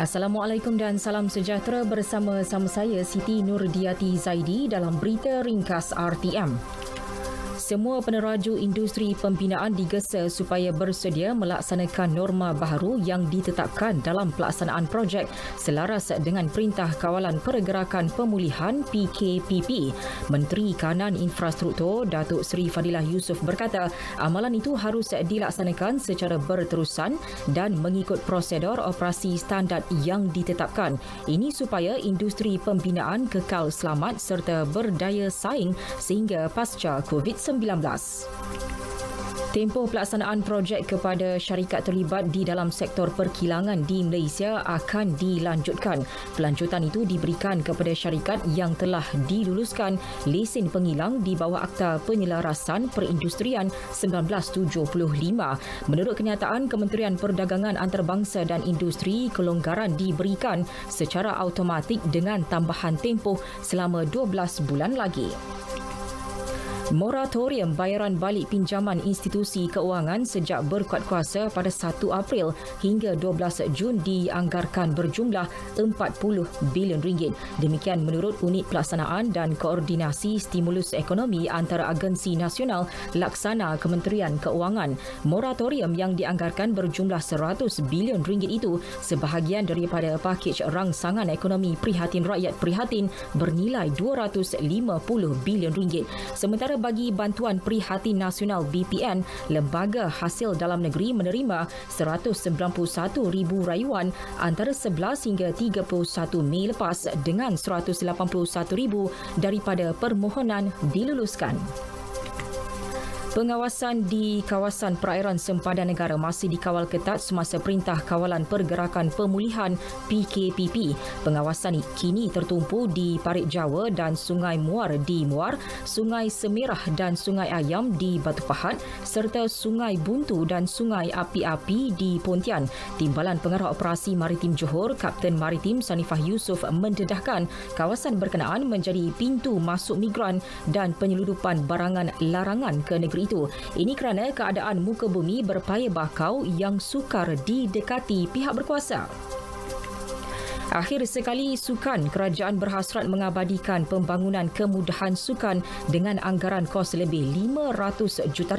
Assalamualaikum dan salam sejahtera bersama-sama saya Siti Nurdiati Zaidi dalam berita ringkas RTM. Semua peneraju industri pembinaan digesa supaya bersedia melaksanakan norma baharu yang ditetapkan dalam pelaksanaan projek selaras dengan Perintah Kawalan Pergerakan Pemulihan PKPP. Menteri Kanan Infrastruktur Datuk Seri Fadilah Yusof berkata amalan itu harus dilaksanakan secara berterusan dan mengikut prosedur operasi standard yang ditetapkan. Ini supaya industri pembinaan kekal selamat serta berdaya saing sehingga pasca COVID-19. Tempoh pelaksanaan projek kepada syarikat terlibat di dalam sektor perkilangan di Malaysia akan dilanjutkan. Pelanjutan itu diberikan kepada syarikat yang telah diluluskan lesen pengilang di bawah Akta Penyelarasan Perindustrian 1975. Menurut kenyataan Kementerian Perdagangan Antarabangsa dan Industri, kelonggaran diberikan secara automatik dengan tambahan tempoh selama 12 bulan lagi. Moratorium bayaran balik pinjaman institusi keuangan sejak berkuat kuasa pada 1 April hingga 12 Jun dianggarkan berjumlah RM40 bilion. Demikian menurut Unit Pelaksanaan dan Koordinasi Stimulus Ekonomi antara Agensi Nasional Laksana Kementerian Keuangan. Moratorium yang dianggarkan berjumlah RM100 bilion itu sebahagian daripada pakej rangsangan ekonomi Prihatin Rakyat Prihatin bernilai RM250 bilion. Sementara bagi bantuan Prihatin Nasional BPN, Lembaga Hasil Dalam Negeri menerima 191,000 rayuan antara 11 hingga 31 Mei lepas dengan 181,000 daripada permohonan diluluskan. Pengawasan di kawasan perairan sempadan negara masih dikawal ketat semasa Perintah Kawalan Pergerakan Pemulihan PKPP. Pengawasan kini tertumpu di Parit Jawa dan Sungai Muar di Muar, Sungai Semerah dan Sungai Ayam di Batu Pahat serta Sungai Buntu dan Sungai Api-Api di Pontian. Timbalan Pengarah Operasi Maritim Johor, Kapten Maritim Sanifah Yusof mendedahkan kawasan berkenaan menjadi pintu masuk migran dan penyeludupan barangan larangan ke negeri itu. Ini kerana keadaan muka bumi berpaya bakau yang sukar didekati pihak berkuasa. Akhir sekali sukan, kerajaan berhasrat mengabadikan pembangunan kemudahan sukan dengan anggaran kos lebih RM500 juta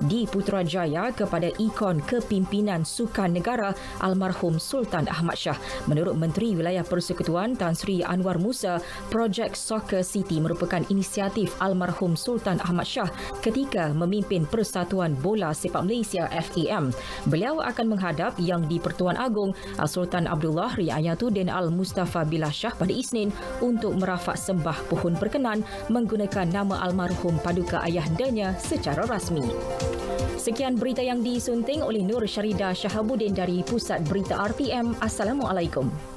di Putrajaya kepada ikon kepimpinan sukan negara almarhum Sultan Ahmad Shah. Menurut Menteri Wilayah Persekutuan Tan Sri Anwar Musa, projek Soccer City merupakan inisiatif almarhum Sultan Ahmad Shah ketika memimpin Persatuan Bola Sepak Malaysia FAM. Beliau akan menghadap Yang di-Pertuan Agong Sultan Abdullah Riayatuddin Al-Mustafa Billah Shah pada Isnin untuk merafak sembah pohon berkenan menggunakan nama almarhum paduka ayahandanya secara rasmi. Sekian berita yang disunting oleh Nur Syarida Shahabuddin dari Pusat Berita RTM. Assalamualaikum.